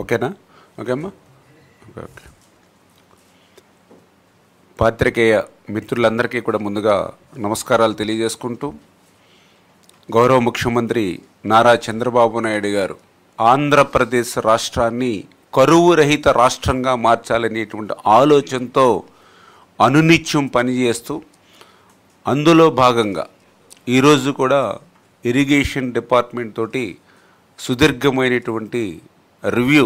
ఓకేనా? ఓకే అమ్మా. Okay okay. పాత్రికేయ మిత్రులందరికీ కూడా ముందుగా నమస్కారాలు తెలియజేసుకుంటూ, గౌరవ ముఖ్యమంత్రి నారా చంద్రబాబు నాయుడు గారు ఆంధ్రప్రదేశ్ రాష్ట్రాన్ని కరువు రహిత రాష్ట్రంగా మార్చాలనేటువంటి ఆలోచనతో అనునిత్యం పనిచేస్తూ, అందులో భాగంగా ఈరోజు కూడా ఇరిగేషన్ డిపార్ట్మెంట్ తోటి సుదీర్ఘమైనటువంటి రివ్యూ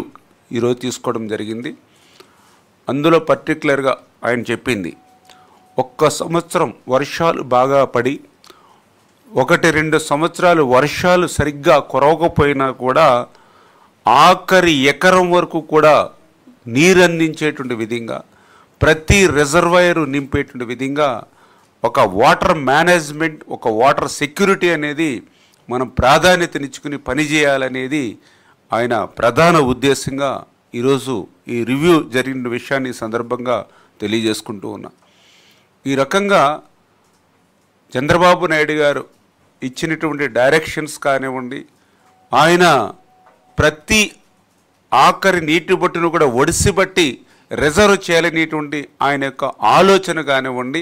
ఈరోజు తీసుకోవడం జరిగింది. అందులో పర్టికులర్గా ఆయన చెప్పింది, ఒక్క సంవత్సరం వర్షాలు బాగా పడి 1-2 సంవత్సరాలు వర్షాలు సరిగ్గా కురవకపోయినా కూడా ఆఖరి ఎకరం వరకు కూడా నీరు అందించేటువంటి విధంగా, ప్రతి రిజర్వాయరు నింపేటువంటి విధంగా ఒక వాటర్ మేనేజ్మెంట్, ఒక వాటర్ సెక్యూరిటీ అనేది మనం ప్రాధాన్యతనిచ్చుకుని పనిచేయాలనేది ఆయన ప్రధాన ఉద్దేశంగా ఈరోజు ఈ రివ్యూ జరిగిన విషయాన్ని సందర్భంగా తెలియజేసుకుంటూ ఉన్నా. ఈ రకంగా చంద్రబాబు నాయుడు గారు ఇచ్చినటువంటి డైరెక్షన్స్ కానివ్వండి, ఆయన ప్రతి ఆఖరి నీటి బొట్టును కూడా ఒడిసిబట్టి రిజర్వ్ చేయాలనేటువంటి ఆయన యొక్క ఆలోచన కానివ్వండి,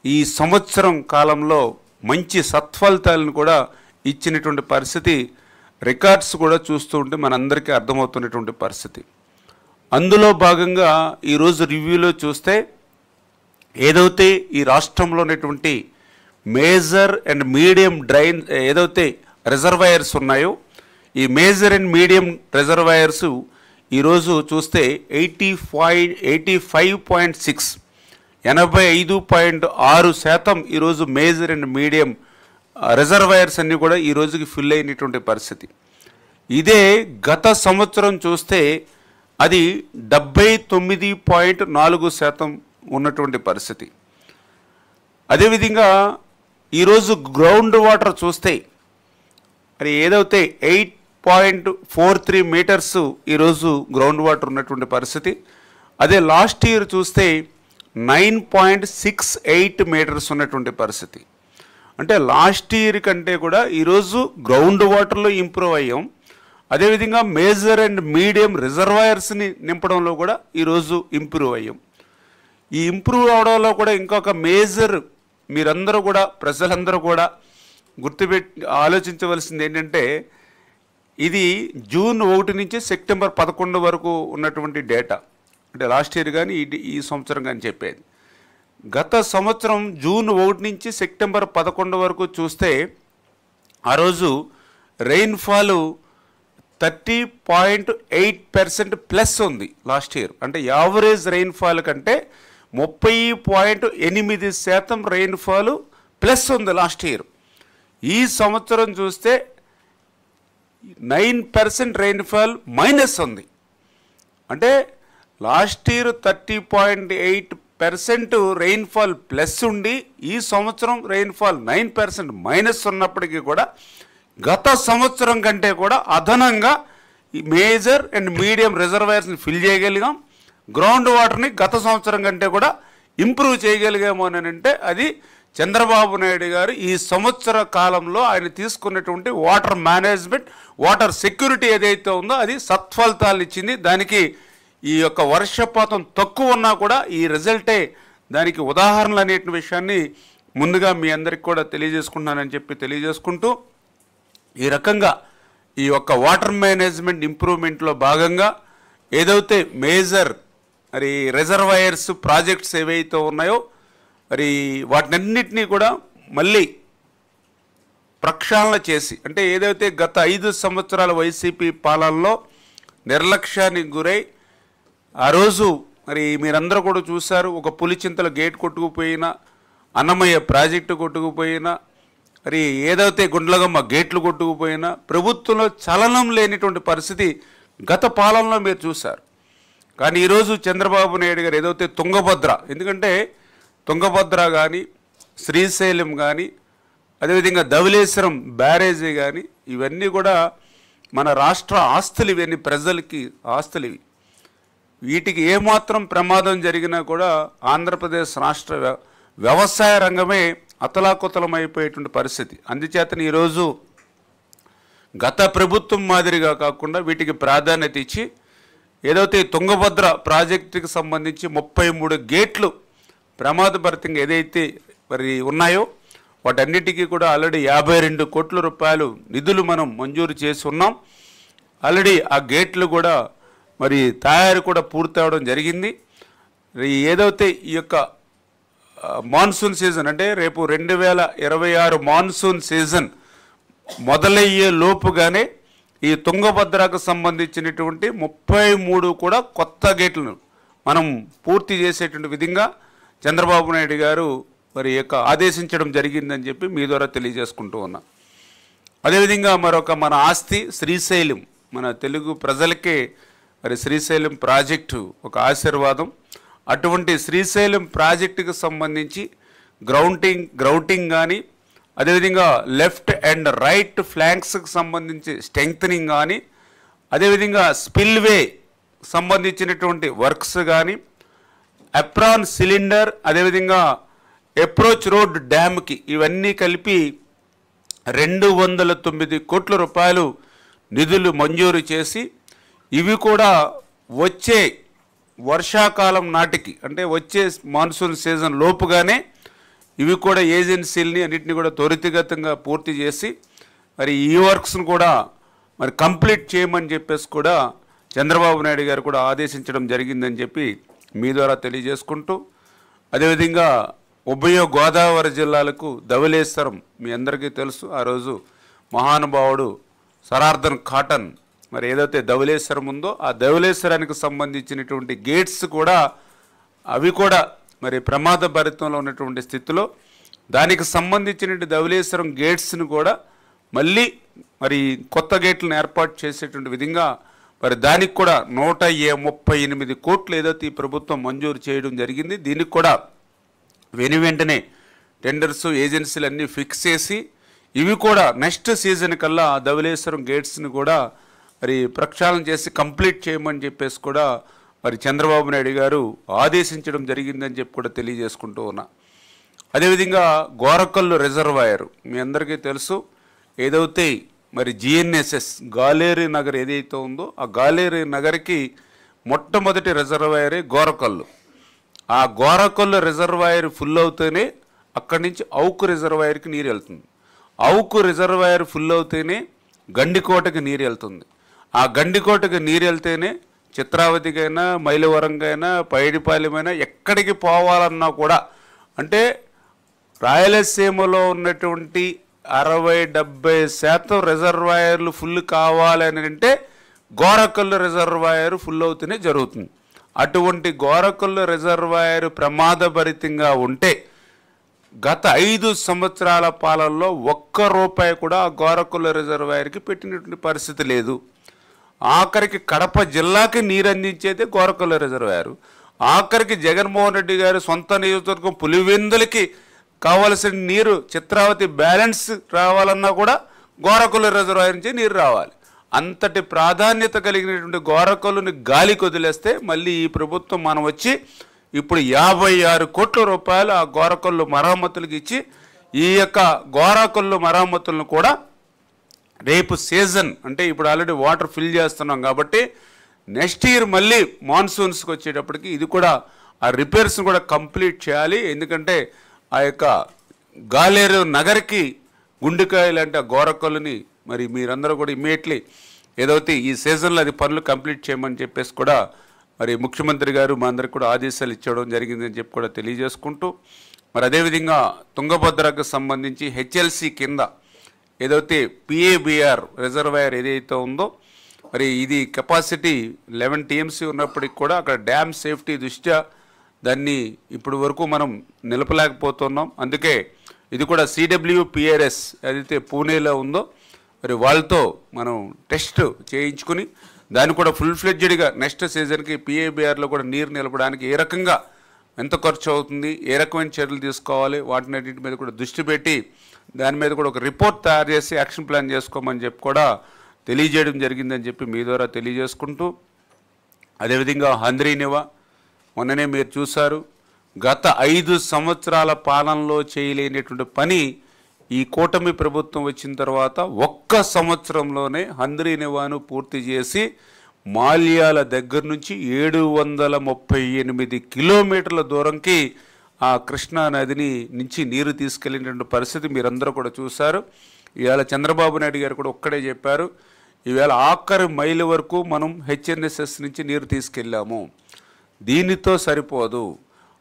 ఈ సంవత్సరం కాలంలో మంచి సత్ఫలితాలను కూడా ఇచ్చినటువంటి పరిస్థితి, రికార్డ్స్ కూడా చూస్తూ ఉంటే మనందరికీ అర్థమవుతున్నటువంటి పరిస్థితి. అందులో భాగంగా ఈరోజు రివ్యూలో చూస్తే, ఏదైతే ఈ రాష్ట్రంలో ఉన్నటువంటి మేజర్ అండ్ మీడియం డ్రైన్ ఏదైతే రిజర్వాయర్స్ ఉన్నాయో, ఈ మేజర్ అండ్ మీడియం రిజర్వాయర్స్ ఈరోజు చూస్తే 85.6 85.6% ఈరోజు మేజర్ అండ్ మీడియం రిజర్వాయర్స్ అన్నీ కూడా ఈ రోజుకి ఫిల్ అయినటువంటి పరిస్థితి. ఇదే గత సంవత్సరం చూస్తే అది 79.4% ఉన్నటువంటి పరిస్థితి. అదేవిధంగా ఈరోజు గ్రౌండ్ వాటర్ చూస్తే అది ఏదైతే 8.43 మీటర్స్ ఈరోజు గ్రౌండ్ వాటర్ ఉన్నటువంటి పరిస్థితి. అదే లాస్ట్ ఇయర్ చూస్తే 9.68 మీటర్స్ ఉన్నటువంటి పరిస్థితి. అంటే లాస్ట్ ఇయర్ కంటే కూడా ఈరోజు గ్రౌండ్ వాటర్లో ఇంప్రూవ్ అయ్యాం. అదేవిధంగా మేజర్ అండ్ మీడియం రిజర్వాయర్స్ని నింపడంలో కూడా ఈరోజు ఇంప్రూవ్ అయ్యాం. ఈ ఇంప్రూవ్ అవడంలో కూడా ఇంకొక మేజర్, మీరందరూ కూడా, ప్రజలందరూ కూడా ఆలోచించవలసింది ఏంటంటే, ఇది జూన్ 1 నుంచి సెప్టెంబర్ 11 వరకు ఉన్నటువంటి డేటా. అంటే లాస్ట్ ఇయర్ కానీ ఈ సంవత్సరం కానీ చెప్పేది. గత సంవత్సరం జూన్ 1 నుంచి సెప్టెంబర్ 11 వరకు చూస్తే ఆ రోజు రెయిన్ఫాల్ 30.8% ప్లస్ ఉంది లాస్ట్ ఇయర్. అంటే యావరేజ్ రెయిన్ఫాల్ కంటే 30.8% రెయిన్ఫాల్ ప్లస్ ఉంది లాస్ట్ ఇయర్. ఈ సంవత్సరం చూస్తే 9% రెయిన్ఫాల్ మైనస్ ఉంది. అంటే లాస్ట్ ఇయర్ 30.8% రెయిన్ఫాల్ ప్లస్ ఉండి, ఈ సంవత్సరం రెయిన్ఫాల్ 9% మైనస్ ఉన్నప్పటికీ కూడా గత సంవత్సరం కంటే కూడా అదనంగా ఈ మేజర్ అండ్ మీడియం రిజర్వాయర్స్ని ఫిల్ చేయగలిగాం. గ్రౌండ్ వాటర్ని గత సంవత్సరం కంటే కూడా ఇంప్రూవ్ చేయగలిగాము అని అంటే అది చంద్రబాబు నాయుడు గారు ఈ సంవత్సర కాలంలో ఆయన తీసుకున్నటువంటి వాటర్ మేనేజ్మెంట్, వాటర్ సెక్యూరిటీ ఏదైతే ఉందో అది సత్ఫలితాలు ఇచ్చింది. దానికి ఈ యొక్క వర్షపాతం తక్కువ ఉన్నా కూడా ఈ రిజల్టే దానికి ఉదాహరణలు అనే విషయాన్ని ముందుగా మీ అందరికి కూడా తెలియజేసుకుంటున్నానని చెప్పి తెలియజేసుకుంటూ, ఈ రకంగా ఈ యొక్క వాటర్ మేనేజ్మెంట్ ఇంప్రూవ్మెంట్లో భాగంగా ఏదైతే మేజర్ మరి రిజర్వాయర్స్ ప్రాజెక్ట్స్ ఏవైతే ఉన్నాయో మరి వాటినన్నిటినీ కూడా మళ్ళీ ప్రక్షాళన చేసి, అంటే ఏదైతే గత 5 సంవత్సరాల వైసీపీ పాలనలో నిర్లక్ష్యానికి గురై ఆ రోజు మరి మీరందరూ కూడా చూశారు, ఒక పులిచింతల గేట్ కొట్టుకుపోయినా, అన్నమయ్య ప్రాజెక్టు కొట్టుకుపోయినా, మరి ఏదైతే గుండ్లగమ్మ గేట్లు కొట్టుకుపోయినా ప్రభుత్వంలో చలనం లేనిటువంటి పరిస్థితి గత పాలనలో మీరు చూశారు. కానీ ఈరోజు చంద్రబాబు నాయుడు గారు ఏదైతే తుంగభద్ర, ఎందుకంటే తుంగభద్ర కానీ, శ్రీశైలం కానీ, అదేవిధంగా ధవళేశ్వరం బ్యారేజీ కానీ, ఇవన్నీ కూడా మన రాష్ట్ర ఆస్తులు, ఇవన్నీ ప్రజలకి ఆస్తులు. ఇవి వీటికి ఏమాత్రం ప్రమాదం జరిగినా కూడా ఆంధ్రప్రదేశ్ రాష్ట్ర వ్యవసాయ రంగమే అతలాకుతలం అయిపోయేటువంటి పరిస్థితి. అందుచేతనే ఈరోజు గత ప్రభుత్వం మాదిరిగా కాకుండా వీటికి ప్రాధాన్యత ఇచ్చి ఏదైతే తుంగభద్ర ప్రాజెక్టుకి సంబంధించి 33 గేట్లు ప్రమాదభరితంగా ఏదైతే మరి ఉన్నాయో వాటన్నిటికీ కూడా ఆల్రెడీ 52 కోట్ల రూపాయలు నిధులు మనం మంజూరు చేసి ఉన్నాం. ఆల్రెడీ ఆ గేట్లు కూడా మరి తయారు కూడా పూర్తి అవడం జరిగింది. ఏదైతే ఈ యొక్క మాన్సూన్ సీజన్ అంటే రేపు 2026 మాన్సూన్ సీజన్ మొదలయ్యే లోపుగానే ఈ తుంగభద్రకు సంబంధించినటువంటి 33 కూడా కొత్త గేట్లను మనం పూర్తి చేసేటువంటి విధంగా చంద్రబాబు నాయుడు గారు మరి యొక్క ఆదేశించడం జరిగిందని చెప్పి మీ ద్వారా తెలియజేసుకుంటూ ఉన్నా. అదేవిధంగా మరొక మన ఆస్తి శ్రీశైలం, మన తెలుగు ప్రజలకే మరి శ్రీశైలం ప్రాజెక్టు ఒక ఆశీర్వాదం. అటువంటి శ్రీశైలం ప్రాజెక్టుకు సంబంధించి గ్రౌటింగ్ కానీ అదేవిధంగా లెఫ్ట్ అండ్ రైట్ ఫ్లాంక్స్కి సంబంధించి స్ట్రెంగ్తనింగ్ కానీ అదేవిధంగా స్పిల్వే సంబంధించినటువంటి వర్క్స్ కానీ అప్రాన్ సిలిండర్ అదేవిధంగా అప్రోచ్ రోడ్ డ్యామ్కి ఇవన్నీ కలిపి 209 కోట్ల రూపాయలు నిధులు మంజూరు చేసి ఇవి కూడా వచ్చే వర్షాకాలం నాటికి అంటే వచ్చే మాన్సూన్ సీజన్ లోపుగానే ఇవి కూడా ఏజెన్సీలని అన్నింటినీ కూడా త్వరితగతంగా పూర్తి చేసి మరి ఈ వర్క్స్ను కూడా మరి కంప్లీట్ చేయమని చెప్పేసి కూడా చంద్రబాబు నాయుడు గారు కూడా ఆదేశించడం జరిగిందని చెప్పి మీ ద్వారా తెలియజేసుకుంటూ అదేవిధంగా ఉభయ గోదావరి జిల్లాలకు ధవళేశ్వరం మీ అందరికీ తెలుసు. ఆ రోజు మహానుభావుడు సరార్థన్ కాటన్ మరి ఏదైతే ధవళేశ్వరం ఉందో ఆ ధవళేశ్వరానికి సంబంధించినటువంటి గేట్స్ కూడా అవి కూడా మరి ప్రమాద భరితంలో ఉన్నటువంటి స్థితిలో దానికి సంబంధించినటువంటి ధవళేశ్వరం గేట్స్ను కూడా మళ్ళీ మరి కొత్త గేట్లను ఏర్పాటు చేసేటువంటి విధంగా మరి దానికి కూడా 138 కోట్లు ఏదైతే ఈ ప్రభుత్వం మంజూరు చేయడం జరిగింది. దీనికి కూడా వెంటనే టెండర్స్ ఏజెన్సీలు అన్నీ ఫిక్స్ చేసి ఇవి కూడా నెక్స్ట్ సీజన్ కల్లా ధవళేశ్వరం గేట్స్ని కూడా మరి ప్రక్షాళన చేసి కంప్లీట్ చేయమని చెప్పేసి కూడా మరి చంద్రబాబు నాయుడు గారు ఆదేశించడం జరిగిందని చెప్పి కూడా తెలియజేసుకుంటూ ఉన్నా. అదేవిధంగా గోరకల్లు రిజర్వాయర్ మీ అందరికీ తెలుసు. ఏదైతే మరి జిఎన్ఎస్ఎస్ గాలేరు నగర్ ఏదైతే ఉందో ఆ గాలేరు నగర్కి మొట్టమొదటి రిజర్వాయరే గోరకల్లు. ఆ గోరకల్లు రిజర్వాయర్ ఫుల్ అవుతేనే అక్కడి నుంచి అవుకు రిజర్వాయర్కి నీరు వెళ్తుంది. అవుకు రిజర్వాయర్ ఫుల్ అవుతేనే గండికోటకి నీరు వెళ్తుంది. ఆ గండికోటకి నీరు వెళ్తేనే చిత్రావతికైనా మైలవరంకైనా పైడిపాలెమైనా ఎక్కడికి పోవాలన్నా కూడా అంటే రాయలసీమలో ఉన్నటువంటి 60-70% రిజర్వాయర్లు ఫుల్ కావాలని అంటే గోరకల్లు రిజర్వాయర్ ఫుల్ అవుతూనే జరుగుతుంది. అటువంటి గోరకల్లు రిజర్వాయర్ ప్రమాదభరితంగా ఉంటే గత 5 సంవత్సరాల పాలనలో ₹1 కూడా ఆ గోరకల్లు రిజర్వాయర్కి పెట్టినటువంటి పరిస్థితి లేదు. ఆఖరికి కడప జిల్లాకి నీరు అందించేది గోరకల్లు రిజర్వాయర్. ఆఖరికి జగన్మోహన్ రెడ్డి గారు సొంత నియోజకవర్గం పులివెందులకి కావలసిన నీరు చిత్రావతి బ్యాలెన్స్ రావాలన్నా కూడా గోరకల్లు రిజర్వాయర్ నుంచి నీరు రావాలి. అంతటి ప్రాధాన్యత కలిగినటువంటి గోరకల్లుని గాలికి వదిలేస్తే మళ్ళీ ఈ ప్రభుత్వం మనం వచ్చి ఇప్పుడు 56 కోట్ల రూపాయలు ఆ గోరకల్లు మరమ్మతులకు ఇచ్చి ఈ యొక్క గోరకల్లు మరమ్మతులను కూడా రేపు సీజన్ అంటే ఇప్పుడు ఆల్రెడీ వాటర్ ఫిల్ చేస్తున్నాం కాబట్టి నెక్స్ట్ ఇయర్ మళ్ళీ మాన్సూన్స్కి వచ్చేటప్పటికి ఇది కూడా ఆ రిపేర్స్ని కూడా కంప్లీట్ చేయాలి. ఎందుకంటే ఆ యొక్క గాలేరు నగర్కి గుండెకాయలు అంటే ఆ గోరకల్లుని మరి మీరందరూ కూడా ఇమ్మీడియట్లీ ఏదైతే ఈ సీజన్లో అది పనులు కంప్లీట్ చేయమని చెప్పేసి కూడా మరి ముఖ్యమంత్రి గారు మా అందరికి కూడా ఆదేశాలు ఇచ్చడం జరిగిందని చెప్పి కూడా తెలియజేసుకుంటూ మరి అదేవిధంగా తుంగభద్రకు సంబంధించి హెచ్ఎల్సి కింద ఏదైతే పిఏబిఆర్ రిజర్వాయర్ ఏదైతే ఉందో మరి ఇది కెపాసిటీ 11 TMC ఉన్నప్పటికి కూడా అక్కడ డ్యామ్ సేఫ్టీ దృష్ట్యా దాన్ని ఇప్పుడు వరకు మనం నిలపలేకపోతున్నాం. అందుకే ఇది కూడా CWPRS ఏదైతే పూణేలో ఉందో మరి వాళ్ళతో మనం టెస్ట్ చేయించుకుని దాన్ని కూడా ఫుల్ ఫ్లెడ్జెడ్గా నెక్స్ట్ సీజన్కి పిఏబిఆర్లో కూడా నీరు నిలపడానికి ఏ రకంగా ఎంత ఖర్చు అవుతుంది, ఏ రకమైన చర్యలు తీసుకోవాలి వాటినన్నింటి మీద కూడా దృష్టి పెట్టి దాని మీద కూడా ఒక రిపోర్ట్ తయారు చేసి యాక్షన్ ప్లాన్ చేసుకోమని చెప్పి కూడా తెలియజేయడం జరిగిందని చెప్పి మీ ద్వారా తెలియజేసుకుంటూ అదేవిధంగా హంద్రీనివా మొన్ననే మీరు చూశారు. గత 5 సంవత్సరాల పాలనలో చేయలేనటువంటి పని ఈ కూటమి ప్రభుత్వం వచ్చిన తర్వాత ఒక్క సంవత్సరంలోనే హంద్రీ నివాను పూర్తి చేసి మాల్యాల దగ్గర నుంచి 738 కిలోమీటర్ల దూరంకి ఆ కృష్ణా నదిని నుంచి నీరు తీసుకెళ్ళినటువంటి పరిస్థితి మీరందరూ కూడా చూశారు. ఇవాళ చంద్రబాబు నాయుడు గారు కూడా ఒక్కడే చెప్పారు, ఈవేళ ఆఖరి మైలు వరకు మనం హెచ్ఎన్ఎస్ఎస్ నుంచి నీరు తీసుకెళ్ళాము. దీనితో సరిపోదు,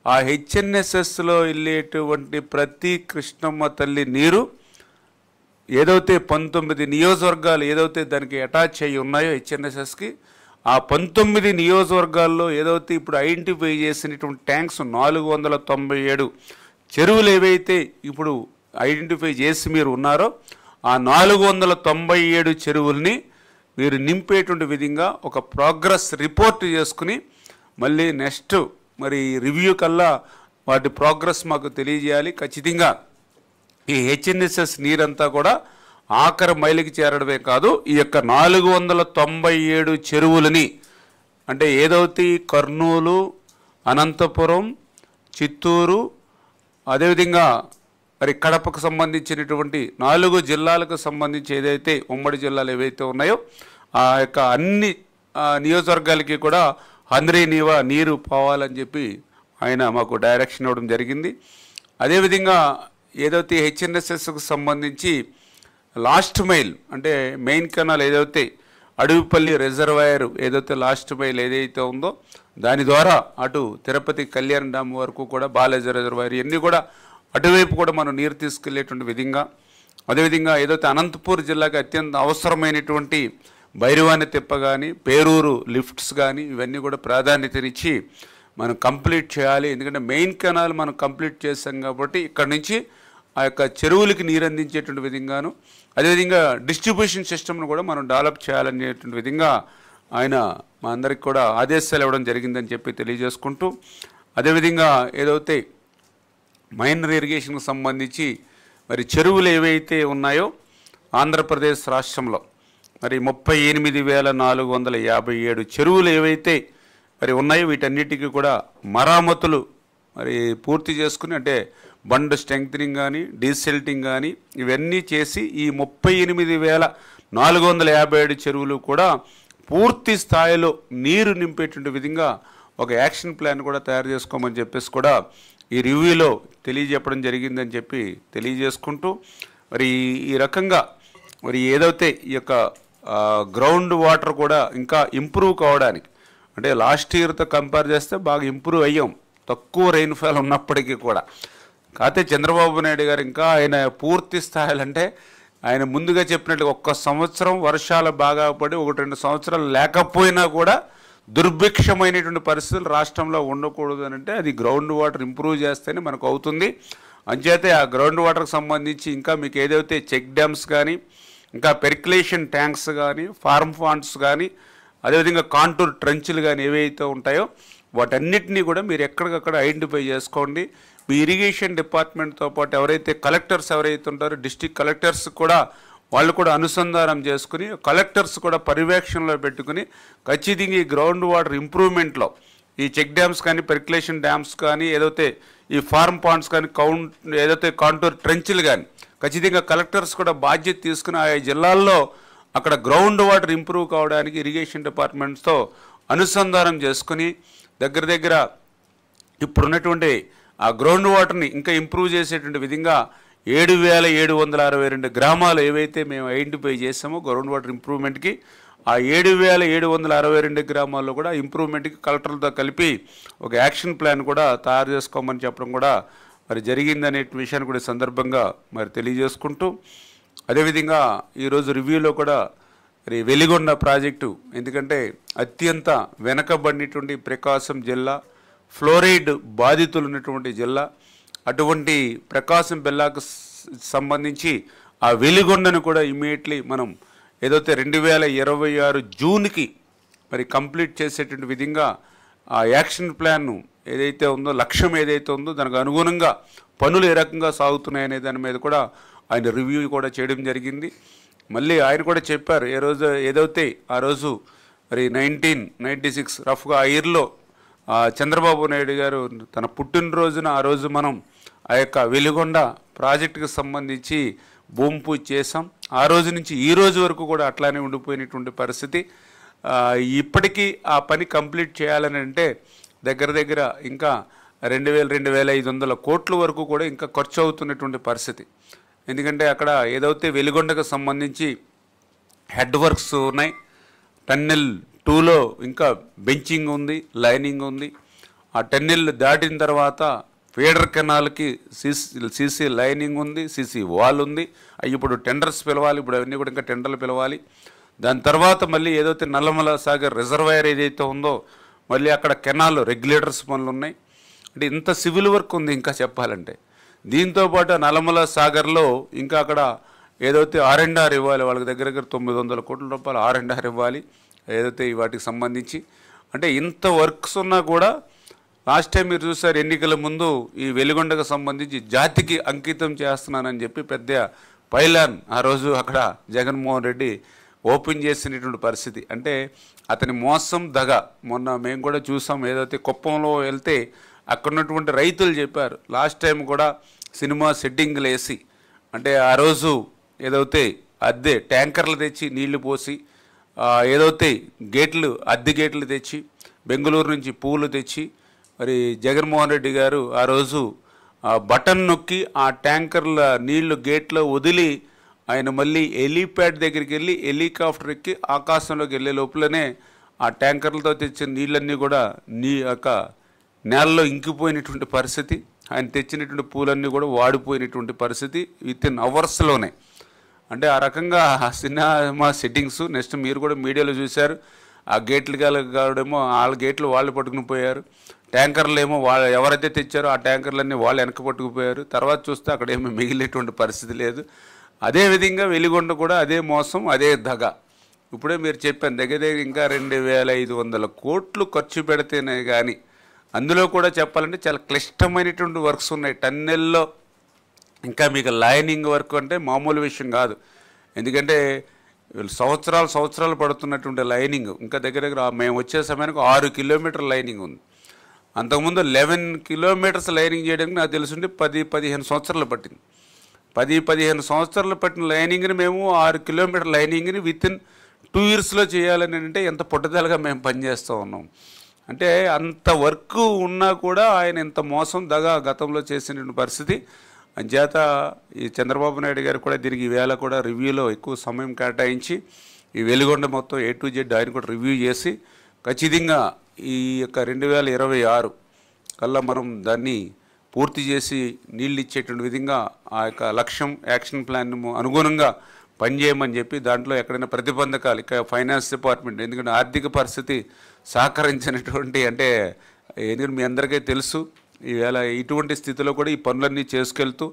ఆ హెచ్ఎన్ఎస్ఎస్లో వెళ్ళేటువంటి ప్రతి కృష్ణమ్మ తల్లి నీరు ఏదైతే 19 నియోజకవర్గాలు ఏదైతే దానికి అటాచ్ అయ్యి ఉన్నాయో హెచ్ఎన్ఎస్ఎస్కి, ఆ 19 నియోజకవర్గాల్లో ఏదైతే ఇప్పుడు ఐడెంటిఫై చేసినటువంటి ట్యాంక్స్ 497 చెరువులు ఏవైతే ఇప్పుడు ఐడెంటిఫై చేసి మీరు ఉన్నారో ఆ 497 చెరువుల్ని మీరు నింపేటువంటి విధంగా ఒక ప్రోగ్రెస్ రిపోర్ట్ చేసుకుని మళ్ళీ నెక్స్ట్ మరి రివ్యూ కల్లా వాటి ప్రోగ్రెస్ మాకు తెలియజేయాలి. ఖచ్చితంగా ఈ హెచ్ఎన్ఎస్ఎస్ నీరంతా కూడా ఆఖరి మైలుకి చేరడమే కాదు, ఈ యొక్క 497 చెరువులని అంటే ఏదైతే కర్నూలు, అనంతపురం, చిత్తూరు, అదేవిధంగా మరి కడపకు సంబంధించినటువంటి 4 జిల్లాలకు సంబంధించి ఏదైతే ఉమ్మడి జిల్లాలు ఏవైతే ఉన్నాయో ఆ యొక్క అన్ని నియోజకవర్గాలకి కూడా హంద్రీ నీవా నీరు పోవాలని చెప్పి ఆయన మాకు డైరెక్షన్ ఇవ్వడం జరిగింది. అదేవిధంగా ఏదైతే హెచ్ఎన్ఎస్ఎస్కు సంబంధించి లాస్ట్ మైల్ అంటే మెయిన్ కెనాల్ ఏదైతే అడవిపల్లి రిజర్వాయర్ ఏదైతే లాస్ట్ మైల్ ఏదైతే ఉందో దాని ద్వారా అటు తిరుపతి కళ్యాణ డ్యామ్ వరకు కూడా బాలేజ రిజర్వాయర్ ఇవన్నీ కూడా అటువైపు కూడా మనం నీరు తీసుకెళ్లేటువంటి విధంగా, అదేవిధంగా ఏదైతే అనంతపూర్ జిల్లాకి అత్యంత అవసరమైనటువంటి భైరవాని తిప్ప కానీ పేరూరు లిఫ్ట్స్ కానీ ఇవన్నీ కూడా ప్రాధాన్యతనిచ్చి మనం కంప్లీట్ చేయాలి. ఎందుకంటే మెయిన్ కెనాల్ మనం కంప్లీట్ చేస్తాం కాబట్టి ఇక్కడ నుంచి ఆ యొక్క చెరువులకి నీరు అందించేటువంటి విధంగాను, అదేవిధంగా డిస్ట్రిబ్యూషన్ సిస్టమ్ను కూడా మనం డెవలప్ చేయాలనేటువంటి విధంగా ఆయన మా అందరికి కూడా ఆదేశాలు ఇవ్వడం జరిగిందని చెప్పి తెలియజేసుకుంటూ, అదేవిధంగా ఏదైతే మైనర్ ఇరిగేషన్కి సంబంధించి మరి చెరువులు ఏవైతే ఉన్నాయో ఆంధ్రప్రదేశ్ రాష్ట్రంలో మరి 38,457 చెరువులు ఏవైతే మరి ఉన్నాయో వీటన్నిటికీ కూడా మరామతులు మరి పూర్తి చేసుకుని అంటే బండ్ స్ట్రెంగ్తనింగ్ కానీ డీసెల్టింగ్ కానీ ఇవన్నీ చేసి ఈ 38,457 చెరువులు కూడా పూర్తి స్థాయిలో నీరు నింపేటువంటి విధంగా ఒక యాక్షన్ ప్లాన్ కూడా తయారు చేసుకోమని చెప్పేసి కూడా ఈ రివ్యూలో తెలియజెప్పడం జరిగిందని చెప్పి తెలియజేసుకుంటూ, మరి ఈ రకంగా మరి ఏదైతే ఈ యొక్క గ్రౌండ్ వాటర్ కూడా ఇంకా ఇంప్రూవ్ కావడానికి అంటే లాస్ట్ ఇయర్తో కంపేర్ చేస్తే బాగా ఇంప్రూవ్ అయ్యాం తక్కువ రెయిన్ఫాల్ ఉన్నప్పటికీ కూడా. కాకపోతే చంద్రబాబు నాయుడు గారు ఇంకా ఆయన పూర్తి స్థాయిలు అంటే ఆయన ముందుగా చెప్పినట్టు ఒక్క సంవత్సరం వర్షాలు బాగా పడి 1-2 సంవత్సరాలు లేకపోయినా కూడా దుర్భిక్షమైనటువంటి పరిస్థితులు రాష్ట్రంలో ఉండకూడదు అని అంటే అది గ్రౌండ్ వాటర్ ఇంప్రూవ్ చేస్తేనే మనకు అవుతుంది. అంచేతే ఆ గ్రౌండ్ వాటర్కి సంబంధించి ఇంకా మీకు ఏదైతే చెక్ డ్యామ్స్ కానీ ఇంకా పెర్క్యులేషన్ ట్యాంక్స్ కానీ ఫార్మ్ ఫాండ్స్ కానీ అదేవిధంగా కాంటూర్ ట్రెంచ్లు కానీ ఏవైతే ఉంటాయో వాటన్నిటినీ కూడా మీరు ఎక్కడికక్కడ ఐడెంటిఫై చేసుకోండి. మీ ఇరిగేషన్ డిపార్ట్మెంట్తో పాటు ఎవరైతే కలెక్టర్స్ ఎవరైతే ఉంటారో డిస్ట్రిక్ట్ కలెక్టర్స్ కూడా వాళ్ళు కూడా అనుసంధానం చేసుకుని కలెక్టర్స్ కూడా పర్యవేక్షణలో పెట్టుకుని ఖచ్చితంగా ఈ గ్రౌండ్ వాటర్ ఇంప్రూవ్మెంట్లో ఈ చెక్ డ్యామ్స్ కానీ పెర్క్యులేషన్ డ్యామ్స్ కానీ ఏదైతే ఈ ఫార్మ్ పాండ్స్ కానీ ఏదైతే కాంటూర్ ట్రెంచ్లు కానీ ఖచ్చితంగా కలెక్టర్స్ కూడా బాధ్యత తీసుకుని ఆయా జిల్లాల్లో అక్కడ గ్రౌండ్ వాటర్ ఇంప్రూవ్ కావడానికి ఇరిగేషన్ డిపార్ట్మెంట్స్తో అనుసంధానం చేసుకుని దగ్గర ఇప్పుడున్నటువంటి ఆ గ్రౌండ్ వాటర్ని ఇంకా ఇంప్రూవ్ చేసేటువంటి విధంగా 7,762 గ్రామాలు ఏవైతే మేము ఐడెంటిఫై చేసామో గ్రౌండ్ వాటర్ ఇంప్రూవ్మెంట్కి ఆ 7,762 గ్రామాల్లో కూడా ఇంప్రూవ్మెంట్కి కలెక్టర్లతో కలిపి ఒక యాక్షన్ ప్లాన్ కూడా తయారు చేసుకోమని చెప్పడం కూడా మరి జరిగిందనే విషయాన్ని కూడా సందర్భంగా మరి తెలియజేసుకుంటూ, అదేవిధంగా ఈరోజు రివ్యూలో కూడా మరి వెలిగొండ ప్రాజెక్టు ఎందుకంటే అత్యంత వెనకబడినటువంటి ప్రకాశం జిల్లా ఫ్లోరైడ్ బాధితులు ఉన్నటువంటి జిల్లా, అటువంటి ప్రకాశం జిల్లాకు సంబంధించి ఆ వెలిగొండను కూడా ఇమీడియట్లీ మనం ఏదైతే 2026 జూన్కి మరి కంప్లీట్ చేసేటువంటి విధంగా ఆ యాక్షన్ ప్లాన్ను ఏదైతే ఉందో లక్ష్యం ఏదైతే ఉందో దానికి అనుగుణంగా పనులు ఏ రకంగా సాగుతున్నాయనే దాని మీద కూడా ఆయన రివ్యూ కూడా చేయడం జరిగింది. మళ్ళీ ఆయన కూడా చెప్పారు ఏదైతే ఆ రోజు మరి 1996 రఫ్గా ఆ ఇయర్లో చంద్రబాబు నాయుడు గారు తన పుట్టినరోజున ఆ రోజు మనం ఆ యొక్క వెలిగొండ ప్రాజెక్టుకు సంబంధించి భూమి పూజ చేసాం. ఆ రోజు నుంచి ఈ రోజు వరకు కూడా అట్లానే ఉండిపోయినటువంటి పరిస్థితి. ఇప్పటికీ ఆ పని కంప్లీట్ చేయాలని అంటే దగ్గర దగ్గర ఇంకా 2,500 కోట్ల వరకు కూడా ఇంకా ఖర్చు అవుతున్నటువంటి పరిస్థితి. ఎందుకంటే అక్కడ ఏదైతే వెలిగొండకు సంబంధించి హెడ్ వర్క్స్ ఉన్నాయి, టన్నెల్ 2లో ఇంకా బెంచింగ్ ఉంది, లైనింగ్ ఉంది. ఆ టన్నెల్ దాటిన తర్వాత ఫీడర్ కెనాల్కి సీసీ లైనింగ్ ఉంది, సీసీ వాల్ ఉంది. ఇప్పుడు టెండర్స్ పిలవాలి, ఇప్పుడు అవన్నీ కూడా ఇంకా టెండర్లు పిలవాలి. దాని తర్వాత మళ్ళీ ఏదైతే నల్లమల సాగర్ రిజర్వాయర్ ఏదైతే ఉందో మళ్ళీ అక్కడ కెనాల్ రెగ్యులేటర్స్ పనులు ఉన్నాయి. అంటే ఇంత సివిల్ వర్క్ ఉంది ఇంకా చెప్పాలంటే. దీంతోపాటు నల్లమల సాగర్లో ఇంకా అక్కడ ఏదైతే R&R ఇవ్వాలి, వాళ్ళకి దగ్గర దగ్గర 900 కోట్ల రూపాయలు R&R ఇవ్వాలి ఏదైతే వాటికి సంబంధించి. అంటే ఇంత వర్క్స్ ఉన్నా కూడా లాస్ట్ టైం మీరు చూసారు ఎన్నికల ముందు ఈ వెలిగొండకు సంబంధించి జాతికి అంకితం చేస్తున్నానని చెప్పి పెద్ద పైలాన్ ఆ రోజు అక్కడ జగన్మోహన్ రెడ్డి ఓపెన్ చేసినటువంటి పరిస్థితి. అంటే అతని మోసం దగ. మొన్న మేము కూడా చూసాం, ఏదైతే కుప్పంలో వెళ్తే అక్కడ ఉన్నటువంటి రైతులు చెప్పారు లాస్ట్ టైం కూడా సినిమా సెట్టింగ్లు వేసి, అంటే ఆ రోజు ఏదైతే అద్దె ట్యాంకర్లు తెచ్చి నీళ్లు పోసి, ఏదైతే గేట్లు అద్దె గేట్లు తెచ్చి బెంగళూరు నుంచి పూలు తెచ్చి మరి జగన్మోహన్ రెడ్డి గారు ఆ రోజు బటన్ నొక్కి ఆ ట్యాంకర్ల నీళ్లు గేట్లో వదిలి ఆయన మళ్ళీ హెలీప్యాడ్ దగ్గరికి వెళ్ళి హెలికాప్టర్ ఎక్కి ఆకాశంలోకి వెళ్ళే లోపలనే ఆ ట్యాంకర్లతో తెచ్చిన నీళ్ళన్నీ కూడా నేలలో ఇంకిపోయినటువంటి పరిస్థితి. ఆయన తెచ్చినటువంటి పూలన్నీ కూడా వాడిపోయినటువంటి పరిస్థితి వితిన్ అవర్స్లోనే. అంటే ఆ రకంగా సినిమా సెట్టింగ్స్. నెక్స్ట్ మీరు కూడా మీడియాలో చూశారు, ఆ గేట్లు కావడేమో వాళ్ళ గేట్లు వాళ్ళు పట్టుకుని పోయారు, ట్యాంకర్లు ఏమో వాళ్ళు ఎవరైతే తెచ్చారో ఆ ట్యాంకర్లన్నీ వాళ్ళు వెనక పట్టుకుపోయారు. తర్వాత చూస్తే అక్కడ ఏమీ మిగిలేటువంటి పరిస్థితి లేదు. అదేవిధంగా వెలిగొండ కూడా అదే మోసం, అదే దగ. ఇప్పుడే మీరు చెప్పాను దగ్గర దగ్గర ఇంకా 2,500 కోట్లు ఖర్చు పెడితేనే కానీ, అందులో కూడా చెప్పాలంటే చాలా క్లిష్టమైనటువంటి వర్క్స్ ఉన్నాయి టన్నెల్లో. ఇంకా మీకు లైనింగ్ వర్క్ అంటే మామూలు విషయం కాదు. ఎందుకంటే సంవత్సరాలు పడుతున్నటువంటి లైనింగ్. ఇంకా దగ్గర దగ్గర మేము వచ్చే సమయానికి 6 కిలోమీటర్ లైనింగ్ ఉంది. అంతకుముందు 11 కిలోమీటర్స్ లైనింగ్ చేయడానికి నాకు తెలుసుంటే 10-15 సంవత్సరాలు పట్టింది. 10-15 సంవత్సరాలు పట్టిన లైనింగ్ని మేము 6 కిలోమీటర్ లైనింగ్ని వితిన్ 2 ఇయర్స్లో చేయాలని అంటే ఎంత పట్టుదలగా మేము పనిచేస్తూ ఉన్నాం. అంటే అంత వర్క్ ఉన్నా కూడా ఆయన ఇంత మోసం దగా గతంలో చేసిన పరిస్థితి. అంచేత ఈ చంద్రబాబు నాయుడు గారు కూడా దీనికి ఈవేళ కూడా రివ్యూలో ఎక్కువ సమయం కేటాయించి ఈ వెలిగొండ మొత్తం A to Z ఆయన కూడా రివ్యూ చేసి ఖచ్చితంగా ఈ యొక్క 2026 కల్లా మనం దాన్ని పూర్తి చేసి నీళ్ళు ఇచ్చేటువంటి విధంగా ఆ యొక్క లక్ష్యం యాక్షన్ ప్లాన్ అనుగుణంగా పనిచేయమని చెప్పి, దాంట్లో ఎక్కడైనా ప్రతిబంధకాలు ఇక ఫైనాన్స్ డిపార్ట్మెంట్, ఎందుకంటే ఆర్థిక పరిస్థితి సహకరించినటువంటి, అంటే ఎందుకంటే మీ అందరికీ తెలుసు ఈవేళ ఇటువంటి స్థితిలో కూడా ఈ పనులన్నీ చేసుకెళ్తూ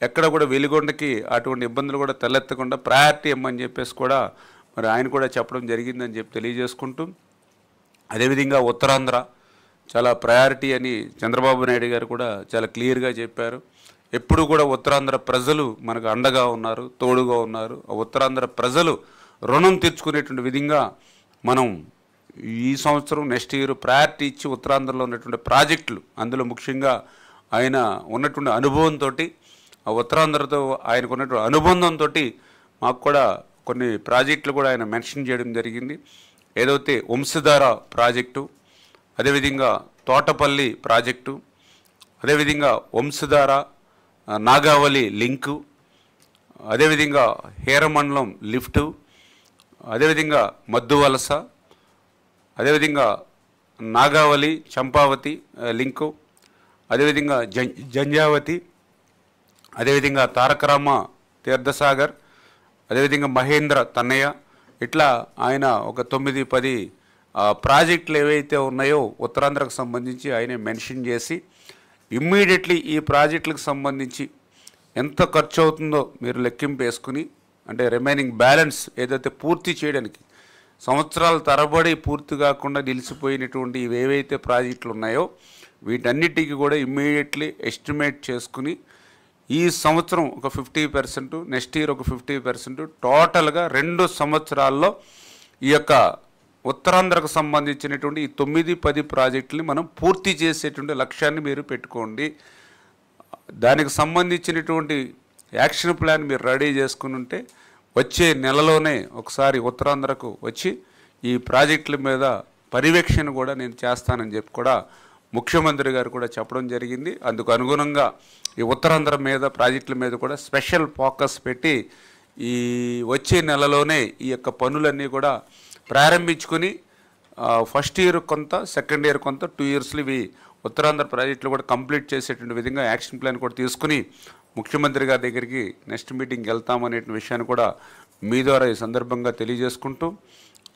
ఎక్కడ కూడా వెలిగొండకి అటువంటి ఇబ్బందులు కూడా తలెత్తకుండా ప్రయారిటీ ఇవ్వమని చెప్పేసి కూడా మరి ఆయన కూడా చెప్పడం జరిగిందని చెప్పి తెలియజేసుకుంటూ, అదేవిధంగా ఉత్తరాంధ్ర చాలా ప్రయారిటీ అని చంద్రబాబు నాయుడు గారు కూడా చాలా క్లియర్గా చెప్పారు. ఎప్పుడు కూడా ఉత్తరాంధ్ర ప్రజలు మనకు అండగా ఉన్నారు, తోడుగా ఉన్నారు. ఉత్తరాంధ్ర ప్రజలు రుణం తీర్చుకునేటువంటి విధంగా మనం ఈ సంవత్సరం నెక్స్ట్ ఇయర్ ప్రయారిటీ ఇచ్చి ఉత్తరాంధ్రలో ఉన్నటువంటి ప్రాజెక్టులు, అందులో ముఖ్యంగా ఆయన ఉన్నటువంటి అనుభవంతో, ఆ ఉత్తరాంధ్రతో ఆయనకు ఉన్నటువంటి అనుబంధంతో మాకు కూడా కొన్ని ప్రాజెక్టులు కూడా ఆయన మెన్షన్ చేయడం జరిగింది. ఏదైతే వంశధార ప్రాజెక్టు, అదేవిధంగా తోటపల్లి ప్రాజెక్టు, అదేవిధంగా వంశధార నాగావళి లింకు, అదేవిధంగా హేరమండలం లిఫ్టు, అదేవిధంగా మద్దువలస, అదేవిధంగా నాగావళి చంపావతి లింకు, అదేవిధంగా జంజావతి, అదేవిధంగా తారకరామ తీర్థసాగర్, అదేవిధంగా మహేంద్ర తన్నయ్య, ఇట్లా ఆయన ఒక 9-10 ప్రాజెక్టులు ఏవైతే ఉన్నాయో ఉత్తరాంధ్రకు సంబంధించి ఆయనే మెన్షన్ చేసి ఇమ్మీడియట్లీ ఈ ప్రాజెక్టులకు సంబంధించి ఎంత ఖర్చు అవుతుందో మీరు లెక్కింపు వేసుకుని, అంటే రిమైనింగ్ బ్యాలెన్స్ ఏదైతే పూర్తి చేయడానికి సంవత్సరాల తరబడి పూర్తి కాకుండా నిలిచిపోయినటువంటి ఇవేవైతే ప్రాజెక్టులు ఉన్నాయో వీటన్నిటికీ కూడా ఇమ్మీడియట్లీ ఎస్టిమేట్ చేసుకుని ఈ సంవత్సరం ఒక 50%, నెక్స్ట్ ఇయర్ ఒక 50%, టోటల్గా 2 సంవత్సరాల్లో ఈ యొక్క ఉత్తరాంధ్రకు సంబంధించినటువంటి ఈ 9-10 ప్రాజెక్టుని మనం పూర్తి చేసేటువంటి లక్ష్యాన్ని మీరు పెట్టుకోండి. దానికి సంబంధించినటువంటి యాక్షన్ ప్లాన్ మీరు రెడీ చేసుకుని ఉంటే వచ్చే నెలలోనే ఒకసారి ఉత్తరాంధ్రకు వచ్చి ఈ ప్రాజెక్టుల మీద పర్యవేక్షణ కూడా నేను చేస్తానని చెప్పి కూడా ముఖ్యమంత్రి గారు కూడా చెప్పడం జరిగింది. అందుకు అనుగుణంగా ఈ ఉత్తరాంధ్ర మీద ప్రాజెక్టుల మీద కూడా స్పెషల్ ఫోకస్ పెట్టి ఈ వచ్చే నెలలోనే ఈ యొక్క పనులన్నీ కూడా ప్రారంభించుకుని ఫస్ట్ ఇయర్ కొంత, సెకండ్ ఇయర్ కొంత, 2 ఇయర్స్లో ఇవి ఉత్తరాంధ్ర ప్రాజెక్టులు కూడా కంప్లీట్ చేసేటువంటి విధంగా యాక్షన్ ప్లాన్ కూడా తీసుకుని ముఖ్యమంత్రి గారి దగ్గరికి నెక్స్ట్ మీటింగ్కి వెళ్తామనే విషయాన్ని కూడా మీ ద్వారా ఈ సందర్భంగా తెలియజేసుకుంటూ,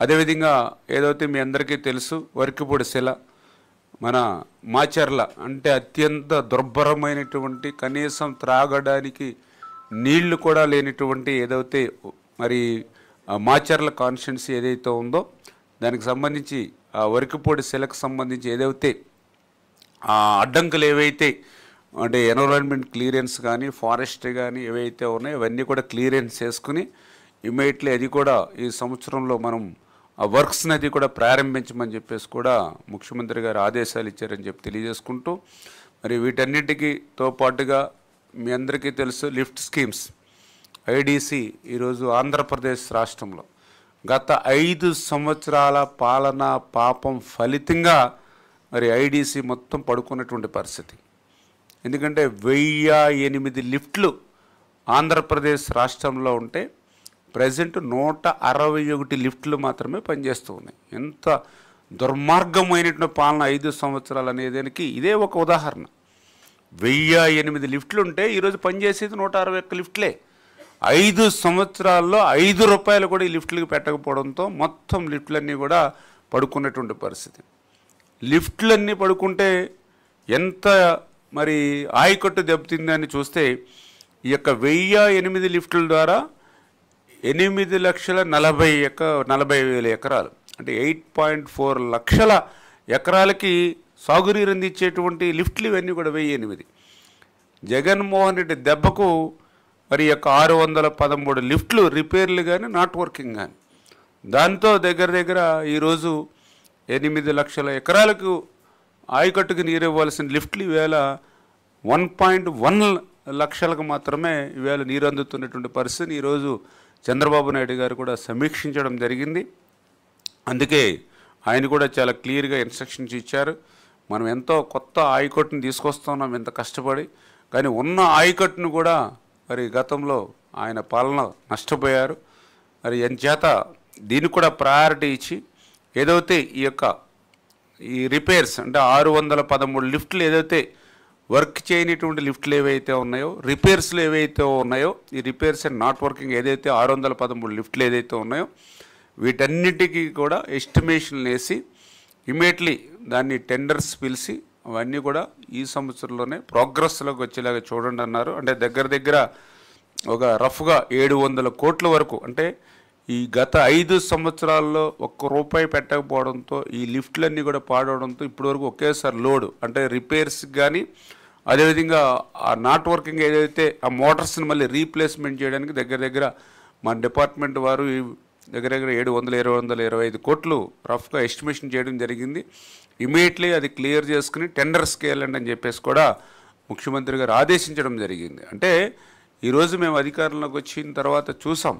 అదేవిధంగా ఏదైతే మీ అందరికీ తెలుసు వరికిపూడి శిల మన మాచర్ల అంటే అత్యంత దుర్భరమైనటువంటి కనీసం త్రాగడానికి నీళ్లు కూడా లేనటువంటి ఏదైతే మరి మాచర్ల కాన్స్టిట్యున్సీ ఏదైతే ఉందో దానికి సంబంధించి ఆ వరికిపూడి శిలకు సంబంధించి ఏదైతే అడ్డంకులు ఏవైతే అంటే ఎన్విరాన్మెంట్ క్లియరెన్స్ కానీ ఫారెస్ట్ కానీ ఏవైతే ఉన్నాయో అవన్నీ కూడా క్లియరెన్స్ చేసుకుని ఇమీడియట్లీ అది కూడా ఈ సంవత్సరంలో మనం ఆ వర్క్స్ని అది కూడా ప్రారంభించమని చెప్పేసి కూడా ముఖ్యమంత్రి గారు ఆదేశాలు ఇచ్చారని చెప్పి తెలియజేసుకుంటూ, మరి వీటన్నిటికీతో పాటుగా మీ అందరికీ తెలుసు లిఫ్ట్ స్కీమ్స్ ఐడిసి ఈరోజు ఆంధ్రప్రదేశ్ రాష్ట్రంలో గత 5 సంవత్సరాల పాలన పాపం ఫలితంగా మరి ఐడిసి మొత్తం పడుకున్నటువంటి పరిస్థితి. ఎందుకంటే 1008 లిఫ్ట్లు ఆంధ్రప్రదేశ్ రాష్ట్రంలో ఉంటే ప్రజెంట్ 161 లిఫ్ట్లు మాత్రమే పనిచేస్తూ ఉన్నాయి. ఎంత దుర్మార్గమైనటువంటి పాలన 5 సంవత్సరాలు అనేదానికి ఇదే ఒక ఉదాహరణ. 1008 లిఫ్ట్లు ఉంటే ఈరోజు పనిచేసేది 161 లిఫ్ట్లే. 5 సంవత్సరాల్లో 5 రూపాయలు కూడా ఈ లిఫ్ట్లకు పెట్టకపోవడంతో మొత్తం లిఫ్ట్లన్నీ కూడా పడుకున్నటువంటి పరిస్థితి. లిఫ్ట్లన్నీ పడుకుంటే ఎంత మరి ఆయకట్టు దెబ్బతిందని చూస్తే ఈ యొక్క 1008 లిఫ్ట్ల ద్వారా 8,40,40,000 ఎకరాలు అంటే 8.4 లక్షల ఎకరాలకి సాగునీరు అందించేటువంటి లిఫ్ట్లు ఇవన్నీ కూడా 1008. జగన్మోహన్ రెడ్డి దెబ్బకు మరి యొక్క 613 లిఫ్ట్లు రిపేర్లు కానీ నాట్ వర్కింగ్ కానీ, దాంతో దగ్గర ఈరోజు 8 లక్షల ఎకరాలకు ఆయకట్టుకు నీరు ఇవ్వాల్సిన లిఫ్ట్లు ఈవేళ 1.1 లక్షలకు మాత్రమే ఈవేళ నీరు అందుతున్నటువంటి పరిస్థితిని ఈరోజు చంద్రబాబు నాయుడు గారు కూడా సమీక్షించడం జరిగింది. అందుకే ఆయన కూడా చాలా క్లియర్గా ఇన్స్ట్రక్షన్స్ ఇచ్చారు. మనం ఎంతో కొత్త ఆయకట్టును తీసుకొస్తున్నాం ఎంత కష్టపడి, కానీ ఉన్న ఆయకట్టును కూడా మరి గతంలో ఆయన పాలన నష్టపోయారు. మరి ఎంచేత దీనికి కూడా ప్రయారిటీ ఇచ్చి ఏదైతే ఈ రిపేర్స్ అంటే 613 లిఫ్ట్లు ఏదైతే వర్క్ చేయనిటువంటి లిఫ్ట్లు ఏవైతే ఉన్నాయో, రిపేర్స్లు ఏవైతే ఉన్నాయో, ఈ రిపేర్స్ అండ్ నాట్ వర్కింగ్ ఏదైతే 613 లిఫ్ట్లు ఏదైతే ఉన్నాయో వీటన్నిటికీ కూడా ఎస్టిమేషన్లు వేసి ఇమీడియట్లీ దాన్ని టెండర్స్ పిలిచి అవన్నీ కూడా ఈ సంవత్సరంలోనే ప్రోగ్రెస్లోకి వచ్చేలాగా చూడండి అన్నారు. అంటే దగ్గర ఒక రఫ్గా 700 కోట్ల వరకు, అంటే ఈ గత 5 సంవత్సరాల్లో ₹1 పెట్టకపోవడంతో ఈ లిఫ్ట్లన్నీ కూడా పాడవడంతో ఇప్పటివరకు ఒకేసారి లోడు అంటే రిపేర్స్ కానీ అదేవిధంగా ఆ నాట్ వర్కింగ్ ఏదైతే ఆ మోటార్స్ని మళ్ళీ రీప్లేస్మెంట్ చేయడానికి దగ్గర మన డిపార్ట్మెంట్ వారు దగ్గర 725 కోట్లు రఫ్గా ఎస్టిమేషన్ చేయడం జరిగింది. ఇమీడియట్లీ అది క్లియర్ చేసుకుని టెండర్స్కి వెళ్ళండి అని చెప్పేసి కూడా ముఖ్యమంత్రి గారు ఆదేశించడం జరిగింది. అంటే ఈరోజు మేము అధికారంలోకి వచ్చిన తర్వాత చూసాం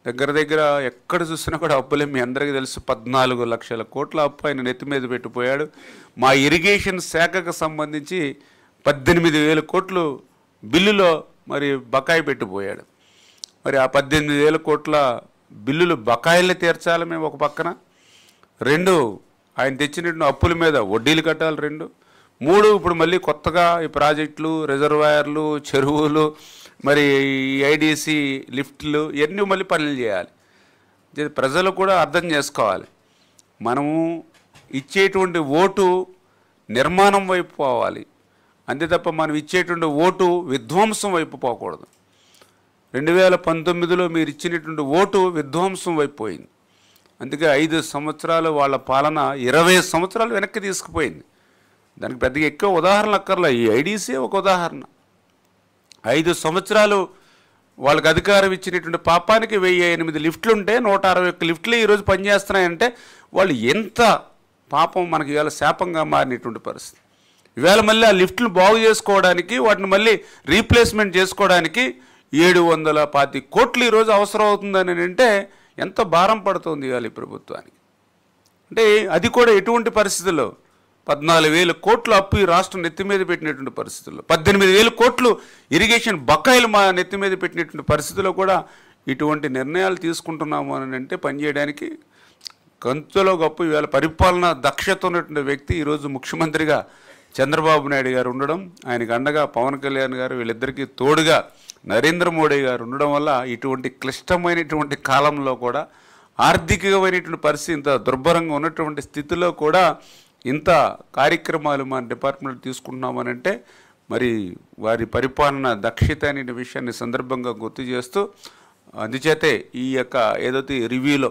దగ్గర ఎక్కడ చూసినా కూడా అప్పులే. మీ అందరికీ తెలుసు 14 లక్షల కోట్ల అప్పు ఆయన నెత్తి మీద పెట్టిపోయాడు. మా ఇరిగేషన్ శాఖకు సంబంధించి 18,000 కోట్లు బిల్లులో మరి బకాయి పెట్టిపోయాడు. మరి ఆ 18,000 కోట్ల బిల్లులు బకాయిలు తీర్చాలి మేము ఒక పక్కన, 2 ఆయన తెచ్చినట్టు అప్పుల మీద వడ్డీలు కట్టాలి, 3 ఇప్పుడు మళ్ళీ కొత్తగా ఈ ప్రాజెక్టులు, రిజర్వాయర్లు, చెరువులు, మరి ఐడిసి లిఫ్ట్లు ఇవన్నీ మళ్ళీ పనులు చేయాలి. ప్రజలు కూడా అర్థం చేసుకోవాలి, మనము ఇచ్చేటువంటి ఓటు నిర్మాణం వైపు పోవాలి, అంతే తప్ప మనం ఇచ్చేటువంటి ఓటు విధ్వంసం వైపు పోకూడదు. 2019లో మీరు ఇచ్చినటువంటి ఓటు విధ్వంసం వైపు పోయింది. అందుకే 5 సంవత్సరాలు వాళ్ళ పాలన 20 సంవత్సరాలు వెనక్కి తీసుకుపోయింది. దానికి పెద్దగా ఎక్కువ ఉదాహరణలు అక్కర్లే, ఈ ఐడిసి ఒక ఉదాహరణ. 5 సంవత్సరాలు వాళ్ళకి అధికారం ఇచ్చినటువంటి పాపానికి 1008 లిఫ్ట్లు ఉంటే 161 లిఫ్ట్లు ఈరోజు పనిచేస్తున్నాయంటే వాళ్ళు ఎంత పాపం మనకి ఇవాళ శాపంగా మారినటువంటి పరిస్థితి. ఈవేళ మళ్ళీ ఆ లిఫ్ట్లు బాగు చేసుకోవడానికి, వాటిని మళ్ళీ రీప్లేస్మెంట్ చేసుకోవడానికి 725 కోట్లు ఈరోజు అవసరం అవుతుందని అంటే ఎంత భారం పడుతుంది ఇవాళ ఈ ప్రభుత్వానికి. అంటే అది కూడా ఎటువంటి పరిస్థితుల్లో 14,000 కోట్ల అప్పు ఈ రాష్ట్రం నెత్తి మీద పెట్టినటువంటి పరిస్థితుల్లో, 18,000 కోట్లు ఇరిగేషన్ బకాయిలు మా నెత్తి మీద పెట్టినటువంటి పరిస్థితుల్లో కూడా ఇటువంటి నిర్ణయాలు తీసుకుంటున్నాము అని అంటే పనిచేయడానికి కంచులో గొప్ప ఇవాళ పరిపాలన దక్షత ఉన్నటువంటి వ్యక్తి ఈరోజు ముఖ్యమంత్రిగా చంద్రబాబు నాయుడు గారు ఉండడం, ఆయనకు అండగా పవన్ కళ్యాణ్ గారు, వీళ్ళిద్దరికీ తోడుగా నరేంద్ర మోడీ గారు ఉండడం వల్ల ఇటువంటి క్లిష్టమైనటువంటి కాలంలో కూడా, ఆర్థికమైనటువంటి పరిస్థితి ఇంత దుర్భరంగా ఉన్నటువంటి స్థితిలో కూడా ఇంత కార్యక్రమాలు మన డిపార్ట్మెంట్ తీసుకుంటున్నామనంటే మరి వారి పరిపాలన దక్షత అనే విషయాన్ని సందర్భంగా గుర్తు చేస్తూ, అందుచేతే ఈ యొక్క ఏదైతే రివ్యూలో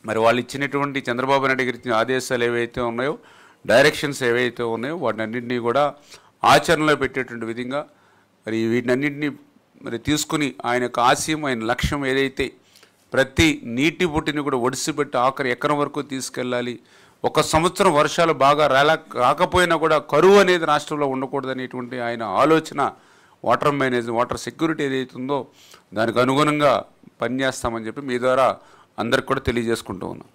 మరి వాళ్ళు ఇచ్చినటువంటి చంద్రబాబు నాయుడు గారు ఇచ్చిన ఆదేశాలు ఏవైతే ఉన్నాయో, డైరెక్షన్స్ ఏవైతే ఉన్నాయో వాటినన్నింటినీ కూడా ఆచరణలో పెట్టేటువంటి విధంగా మరి వీటినన్నింటినీ మరి తీసుకుని ఆయన యొక్క ఆశయం, ఆయన లక్ష్యం ఏదైతే ప్రతి నీటి బుట్టిని కూడా ఒడిసిపెట్టి ఆఖరి ఎకరం వరకు తీసుకెళ్ళాలి, ఒక సంవత్సరం వర్షాలు బాగా రాకపోయినా కూడా కరువు అనేది రాష్ట్రంలో ఉండకూడదు అనేటువంటి ఆయన ఆలోచన, వాటర్ మేనేజ్మెంట్, వాటర్ సెక్యూరిటీ ఏదైతే ఉందో దానికి అనుగుణంగా పనిచేస్తామని చెప్పి మీ ద్వారా అందరికి కూడా తెలియజేసుకుంటూ ఉన్నాం.